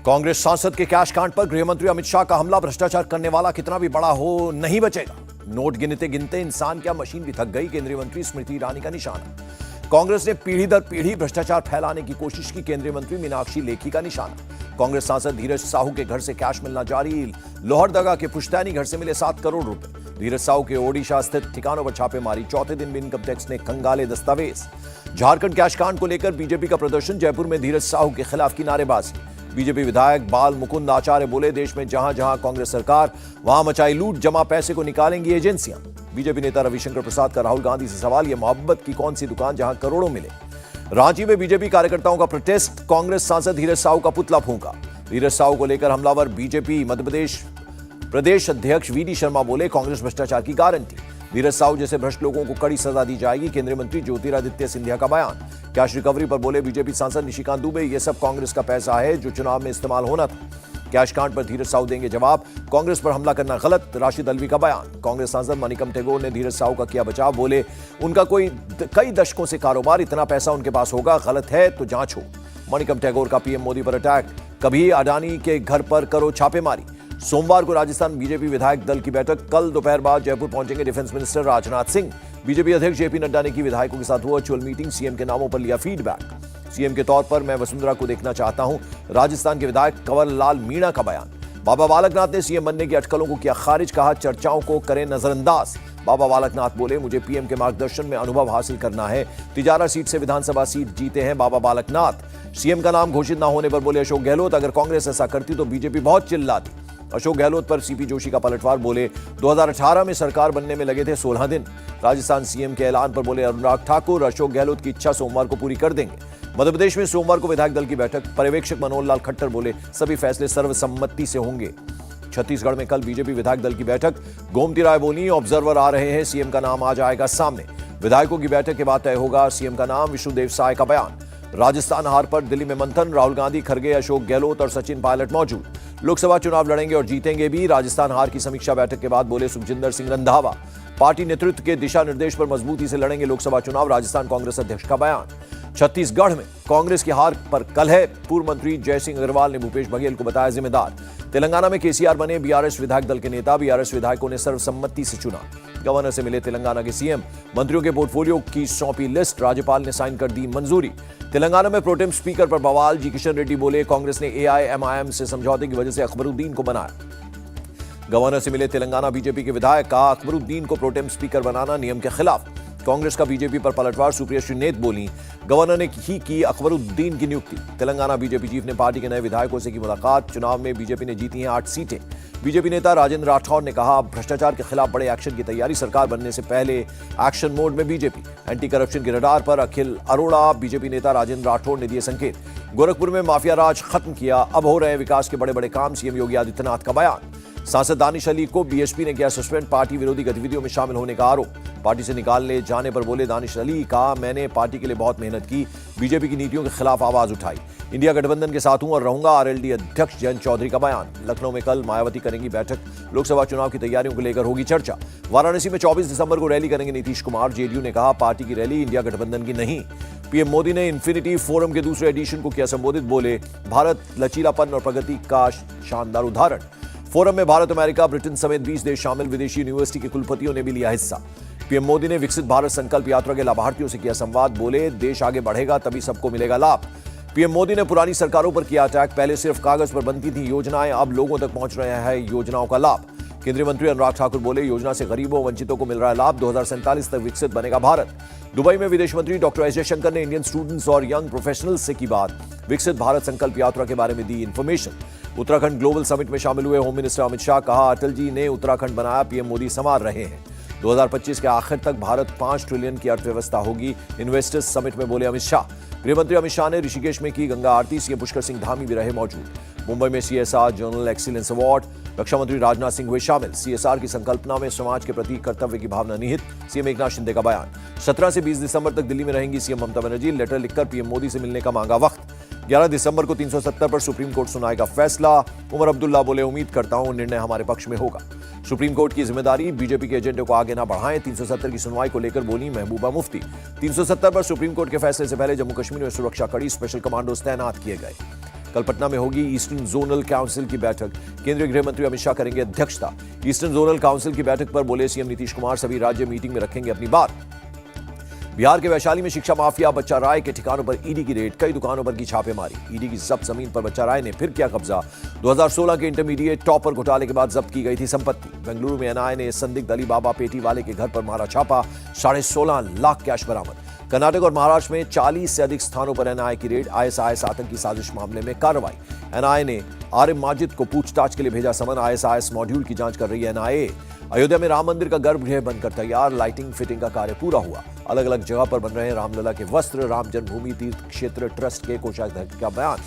कांग्रेस सांसद के कैश कांड पर गृहमंत्री अमित शाह का हमला। भ्रष्टाचार करने वाला कितना भी बड़ा हो नहीं बचेगा। नोट गिनते गिनते इंसान क्या मशीन भी थक गई। केंद्रीय मंत्री स्मृति ईरानी का निशाना। कांग्रेस ने पीढ़ी दर पीढ़ी भ्रष्टाचार फैलाने की कोशिश की। केंद्रीय मंत्री मीनाक्षी लेखी का निशाना। कांग्रेस सांसद धीरज साहू के घर से कैश मिलना जारी। लोहरदगा के पुश्तैनी घर से मिले 7 करोड़ रुपए। धीरज साहू के ओडिशा स्थित ठिकानों पर छापेमारी। चौथे दिन भी इनकम टैक्स ने खंगाले दस्तावेज। झारखंड कैश कांड को लेकर बीजेपी का प्रदर्शन। जयपुर में धीरज साहू के खिलाफ की नारेबाजी। बीजेपी विधायक बाल मुकुंद आचार्य बोले, देश में जहां जहां कांग्रेस सरकार वहां मचाई लूट। जमा पैसे को निकालेंगी एजेंसियां। बीजेपी नेता रविशंकर प्रसाद का राहुल गांधी से सवाल, ये मोहब्बत की कौन सी दुकान जहां करोड़ों मिले। रांची में बीजेपी कार्यकर्ताओं का प्रोटेस्ट। कांग्रेस सांसद धीरज साहू का पुतला फूंका। धीरज साहू को लेकर हमलावर बीजेपी मध्य प्रदेश अध्यक्ष वीडी शर्मा बोले, कांग्रेस भ्रष्टाचार की गारंटी। धीरज साहू जैसे भ्रष्ट लोगों को कड़ी सजा दी जाएगी। केंद्रीय मंत्री ज्योतिरादित्य सिंधिया का बयान। कैश रिकवरी पर बोले बीजेपी सांसद निशिकांत दुबे, ये सब कांग्रेस का पैसा है जो चुनाव में इस्तेमाल होना था। कैश कांड पर धीरज साहू देंगे जवाब। कांग्रेस पर हमला करना गलत। राशिद अल्वी का बयान। कांग्रेस सांसद मणिकम टेगोर ने धीरज साहू का किया बचाव। बोले, उनका कई दशकों से कारोबार, इतना पैसा उनके पास होगा, गलत है तो जांच हो। मणिकम टेगोर का पीएम मोदी पर अटैक। कभी अडानी के घर पर करो छापेमारी। सोमवार को राजस्थान बीजेपी विधायक दल की बैठक। कल दोपहर बाद जयपुर पहुंचेंगे defence minister Rajnath Singh. BJP अध्यक्ष जेपी नड्डा ने की विधायकों के साथ वर्चुअल मीटिंग। सीएम के नामों पर लिया फीडबैक। सीएम के तौर पर मैं वसुंधरा को देखना चाहता हूं। राजस्थान के विधायक कंवर लाल मीणा का बयान। बाबा बालकनाथ ने सीएम बनने की अटकलों को किया खारिज। कहा, चर्चाओं को करें नजरअंदाज। बाबा बालकनाथ बोले, मुझे पीएम के मार्गदर्शन में अनुभव हासिल करना है। तिजारा सीट से विधानसभा सीट जीते हैं बाबा बालकनाथ। सीएम का नाम घोषित न होने पर बोले अशोक गहलोत, अगर कांग्रेस ऐसा करती तो बीजेपी बहुत चिल्लाती। अशोक गहलोत पर सीपी जोशी का पलटवार। बोले, 2018 में सरकार बनने में लगे थे 16 दिन। राजस्थान सीएम के ऐलान पर बोले अनुराग ठाकुर, अशोक गहलोत की इच्छा सोमवार को पूरी कर देंगे। मध्य प्रदेश में सोमवार को विधायक दल की बैठक। पर्यवेक्षक मनोहर लाल खट्टर बोले, सभी फैसले सर्वसम्मति से होंगे। छत्तीसगढ़ में कल बीजेपी विधायक दल की बैठक। गोमती राय बोली, ऑब्जर्वर आ रहे हैं, सीएम का नाम आ जाएगा सामने। विधायकों की बैठक के बाद तय होगा सीएम का नाम। विष्णुदेव साय का बयान। राजस्थान हार पर दिल्ली में मंथन। राहुल गांधी, खरगे, अशोक गहलोत और सचिन पायलट मौजूद। लोकसभा चुनाव लड़ेंगे और जीतेंगे भी। राजस्थान हार की समीक्षा बैठक के बाद बोले सुखजिंदर सिंह रंधावा, पार्टी नेतृत्व के दिशा निर्देश पर मजबूती से लड़ेंगे लोकसभा चुनाव। राजस्थान कांग्रेस अध्यक्ष का बयान। छत्तीसगढ़ में कांग्रेस की हार पर कल है। पूर्व मंत्री जयसिंह अग्रवाल ने भूपेश बघेल को बताया जिम्मेदार। तेलंगाना में केसीआर बने बीआरएस विधायक दल के नेता। बीआरएस विधायकों ने सर्वसम्मति से चुना। गवर्नर से मिले तेलंगाना के सीएम। मंत्रियों के पोर्टफोलियो की सौंपी लिस्ट। राज्यपाल ने साइन कर दी मंजूरी। तेलंगाना में प्रोटेम स्पीकर पर बवाल। जी किशन रेड्डी बोले, कांग्रेस ने एआईएमआईएम से समझौते की वजह से अकबरुद्दीन को बनाया। गवर्नर से मिले तेलंगाना बीजेपी के विधायक। कहा, अकबरुद्दीन को प्रोटेम स्पीकर बनाना नियम के खिलाफ। कांग्रेस का बीजेपी पर पलटवार। सुप्रिया श्रीनेत बोली, गवर्नर ने ही की अकबरुद्दीन की नियुक्ति। तेलंगाना बीजेपी चीफ ने पार्टी के नए विधायकों से की मुलाकात। चुनाव में बीजेपी ने जीती हैं 8 सीटें। बीजेपी नेता राजेंद्र राठौड़ ने कहा, भ्रष्टाचार के खिलाफ बड़े एक्शन की तैयारी। सरकार बनने से पहले एक्शन मोड में बीजेपी। एंटी करप्शन के रडार पर अखिल अरोड़ा। बीजेपी नेता राजेंद्र राठौड़ ने दिए संकेत। गोरखपुर में माफिया राज खत्म किया, अब हो रहे हैं विकास के बड़े बड़े काम। सीएम योगी आदित्यनाथ का बयान। सांसद दानिश अली को बीएसपी ने किया सस्पेंड। पार्टी विरोधी गतिविधियों में शामिल होने का आरोप। पार्टी से निकालने जाने पर बोले दानिश अली, कहा, मैंने पार्टी के लिए बहुत मेहनत की, बीजेपी की नीतियों के खिलाफ आवाज उठाई। इंडिया गठबंधन के साथ हूं और रहूंगा। आरएलडी अध्यक्ष जयंत चौधरी का बयान। लखनऊ में कल मायावती करेंगी बैठक। लोकसभा चुनाव की तैयारियों को लेकर होगी चर्चा। वाराणसी में 24 दिसंबर को रैली करेंगे नीतीश कुमार। जेडीयू ने कहा, पार्टी की रैली इंडिया गठबंधन की नहीं। पीएम मोदी ने इन्फिनिटी फोरम के दूसरे एडिशन को किया संबोधित। बोले, भारत लचीलापन और प्रगति का शानदार उदाहरण। फोरम में भारत, अमेरिका, ब्रिटेन समेत 20 देश शामिल। विदेशी यूनिवर्सिटी के कुलपतियों ने भी लिया हिस्सा। पीएम मोदी ने विकसित भारत संकल्प यात्रा के लाभार्थियों से किया संवाद। बोले, देश आगे बढ़ेगा तभी सबको मिलेगा लाभ। पीएम मोदी ने पुरानी सरकारों पर किया अटैक। पहले सिर्फ कागज पर बनती थी योजनाएं, अब लोगों तक पहुंच रहे हैं योजनाओं का लाभ। केंद्रीय मंत्री अनुराग ठाकुर बोले, योजना से गरीबों वंचितों को मिल रहा है लाभ। 2047 तक विकसित बनेगा भारत। दुबई में विदेश मंत्री डॉक्टर एस जयशंकर ने इंडियन स्टूडेंट्स और यंग प्रोफेशनल्स से की बात। विकसित भारत संकल्प यात्रा के बारे में दी इंफॉर्मेशन। उत्तराखंड ग्लोबल समिट में शामिल हुए होम मिनिस्टर अमित शाह। कहा, अटल जी ने उत्तराखंड बनाया, पीएम मोदी संवार रहे हैं। 2025 के आखिर तक भारत 5 ट्रिलियन की अर्थव्यवस्था होगी। इन्वेस्टर्स समिट में बोले अमित शाह। गृहमंत्री अमित शाह ने ऋषिकेश में की गंगा आरती। सीएम पुष्कर सिंह धामी भी रहे मौजूद। मुंबई में सीएसआर जर्नल एक्सीलेंस अवार्ड। रक्षा मंत्री राजनाथ सिंह हुए शामिल। सीएसआर की संकल्पना में समाज के प्रति कर्तव्य की भावना निहित। सीएम एकनाथ शिंदे का बयान। 17 से 20 दिसंबर तक दिल्ली में रहेंगी सीएम ममता बनर्जी। लेटर लिखकर पीएम मोदी से मिलने का मांगा वक्त। 11 दिसंबर को 370 पर सुप्रीम कोर्ट सुनाएगा फैसला। उमर अब्दुल्ला बोले, उम्मीद करता हूं निर्णय हमारे पक्ष में होगा। सुप्रीम कोर्ट की जिम्मेदारी, बीजेपी के एजेंडे को आगे न बढ़ाएं। 370 की सुनवाई को लेकर बोली महबूबा मुफ्ती। 370 पर सुप्रीम कोर्ट के फैसले से पहले जम्मू कश्मीर में सुरक्षा कड़ी, स्पेशल कमांडोज तैनात किए गए। कल पटना में होगी ईस्टर्न जोनल काउंसिल की बैठक। केंद्रीय गृह मंत्री अमित शाह करेंगे अध्यक्षता। ईस्टर्न जोनल काउंसिल की बैठक पर बोले सीएम नीतीश कुमार, सभी राज्य मीटिंग में रखेंगे अपनी बात। बिहार के वैशाली में शिक्षा माफिया बच्चा राय के ठिकानों पर ईडी की रेड, कई दुकानों पर की छापेमारी। ईडी की जब्त जमीन पर बच्चा राय ने फिर किया कब्जा। 2016 के इंटरमीडिएट टॉपर घोटाले के बाद जब्त की गई थी संपत्ति। बेंगलुरु में एनआईए ने संदिग्ध अली बाबा पेटी वाले के घर पर मारा छापा, 16.5 लाख कैश बरामद। कर्नाटक और महाराष्ट्र में 40 से अधिक स्थानों पर एनआईए की रेड, आईएसआईएस आतंकी साजिश मामले में कार्रवाई। एनआईए ने आरिफ माजिद को पूछताछ के लिए भेजा समन, आईएसआईएस मॉड्यूल की जांच कर रही है एनआईए। अयोध्या में राम मंदिर का गर्भगृह बनकर तैयार, लाइटिंग फिटिंग का कार्य पूरा हुआ। अलग अलग जगह पर बन रहे हैं रामलला के वस्त्र। राम जन्मभूमि तीर्थ क्षेत्र ट्रस्ट के कोषाध्यक्ष का बयान।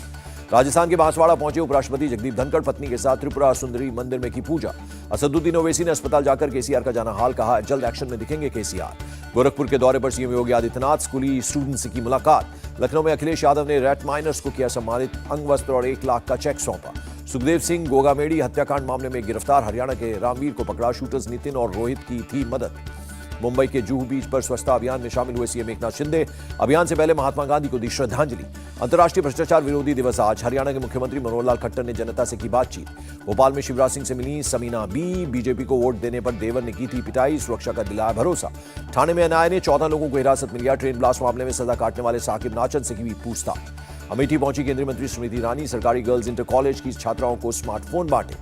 राजस्थान के बांसवाड़ा पहुंचे उपराष्ट्रपति जगदीप धनखड़, पत्नी के साथ त्रिपुरा सुंदरी मंदिर में की पूजा। असदुद्दीन ओवैसी ने अस्पताल जाकर केसीआर का जाना हाल, कहा जल्द एक्शन में दिखेंगे केसीआर। गोरखपुर के दौरे पर सीएम योगी आदित्यनाथ, स्कूली स्टूडेंट्स की मुलाकात। लखनऊ में अखिलेश यादव ने रेट माइनर्स को किया सम्मानित, अंग वस्त्र और 1 लाख का चेक सौंपा। सुखदेव सिंह गोगामेड़ी हत्याकांड मामले में गिरफ्तार, हरियाणा के रामवीर को पकड़ा, शूटर्स नितिन और रोहित की थी मदद। मुंबई के जुहू बीच पर स्वच्छता अभियान में शामिल हुए सीएम एकनाथ शिंदे, अभियान से पहले महात्मा गांधी को दी श्रद्धांजलि। अंतर्राष्ट्रीय भ्रष्टाचार विरोधी दिवस आज, हरियाणा के मुख्यमंत्री मनोहर लाल खट्टर ने जनता से की बातचीत। भोपाल में शिवराज सिंह से मिली समीना बी, बीजेपी को वोट देने पर देवर ने की थी पिटाई, सुरक्षा का दिलाया भरोसा। ठाणे में एनआईए ने 14 लोगों को हिरासत में लिया, ट्रेन ब्लास्ट मामले में सजा काटने वाले साकिब नाचन से की पूछताछ। अमेठी पहुंची केंद्रीय मंत्री स्मृति ईरानी, सरकारी गर्ल्स इंटर कॉलेज की छात्राओं को स्मार्टफोन बांटे।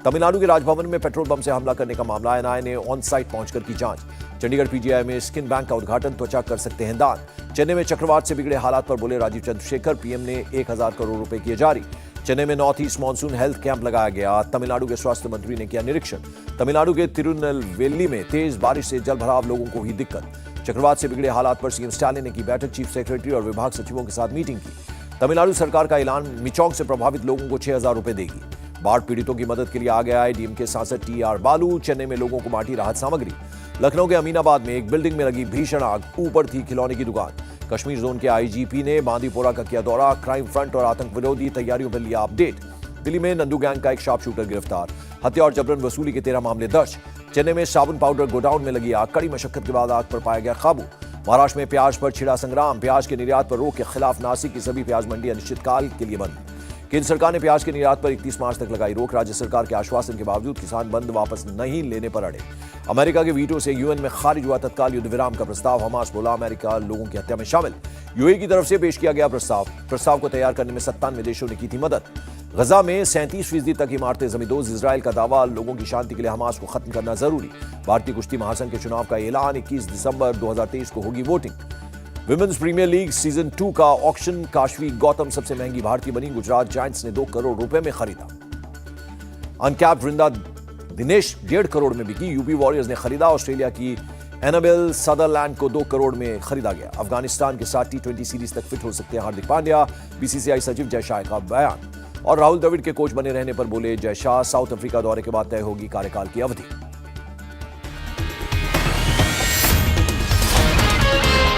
तमिलनाडु के राजभवन में पेट्रोल पंप से हमला करने का मामला, एनआईए ने ऑन साइट पहुंचकर की जांच। चंडीगढ़ पीजीआई में स्किन बैंक का उद्घाटन, त्वचा कर सकते हैं दान। चेन्नई में चक्रवात से बिगड़े हालात पर बोले राजीव चंद्रशेखर, पीएम ने 1000 करोड़ रुपए किए जारी। चेन्नई में north east monsoon health camp लगाया गया, तमिलनाडु के स्वास्थ्य मंत्री ने किया निरीक्षण। तमिलनाडु के तिरुनेलवेली में तेज बारिश से जल भराव, लोगों को हुई दिक्कत। चक्रवात से बिगड़े हालात पर सीएम स्टालिन ने की बैठक, चीफ सेक्रेटरी और विभाग सचिवों के साथ मीटिंग की। तमिलनाडु सरकार का ऐलान, मिचौंग से प्रभावित लोगों को 6000 रुपए देगी। बाढ़ पीड़ितों की मदद के लिए आगे आए डीएमके सांसद टीआर बालू, चेन्नई में लोगों को बांटी राहत सामग्री। लखनऊ के अमीनाबाद में एक बिल्डिंग में लगी भीषण आग, ऊपर थी खिलौने की दुकान। कश्मीर जोन के आईजीपी ने बांदीपोरा का किया दौरा, क्राइम फ्रंट और आतंक विरोधी तैयारियों पर लिया अपडेट। दिल्ली में नंदू गैंग का एक शार्प शूटर गिरफ्तार, हत्या और जबरन वसूली के 13 मामले दर्ज। चेन्नई में साबुन पाउडर गोडाउन में लगी आग, कड़ी मशक्कत के बाद आग पर पाया गया काबू। महाराष्ट्र में प्याज पर छिड़ा संग्राम, प्याज के निर्यात पर रोक के खिलाफ नासिक की सभी प्याज मंडी अनिश्चितकाल के लिए बंद। केंद्र सरकार ने प्याज के निर्यात पर 31 मार्च तक लगाई रोक, राज्य सरकार के आश्वासन के बावजूद किसान बंद वापस नहीं लेने पर अड़े। अमेरिका के वीटो से यूएन में खारिज हुआ तत्काल युद्ध विराम का प्रस्ताव, हमास बोला अमेरिका लोगों की हत्या में शामिल। यूएई की तरफ से पेश किया गया प्रस्ताव को तैयार करने में 97 देशों ने की थी मदद। गजा में 37% तक इमारतें जमींदोज, इजराइल का दावा, लोगों की शांति के लिए हमास को खत्म करना जरूरी। भारतीय कुश्ती महासंघ के चुनाव का ऐलान, 21 दिसंबर 2023 को होगी वोटिंग। विमेंस प्रीमियर लीग सीजन 2 का ऑक्शन, काशवी गौतम सबसे महंगी भारतीय बनी, गुजरात जायंट्स ने 2 करोड़ रुपए में खरीदा। अनकैप्ड वृंदा दिनेश 1.5 करोड़ में बिकी, यूपी वॉरियर्स ने खरीदा। ऑस्ट्रेलिया की एनाबेल सदरलैंड को 2 करोड़ में खरीदा गया। अफगानिस्तान के साथ T20 सीरीज तक फिट हो सकते हैं हार्दिक पांड्या, बीसीसीआई सचिव जय शाह का बयान। और राहुल द्रविड़ के कोच बने रहने पर बोले जय शाह, साउथ अफ्रीका दौरे के बाद तय होगी कार्यकाल की अवधि।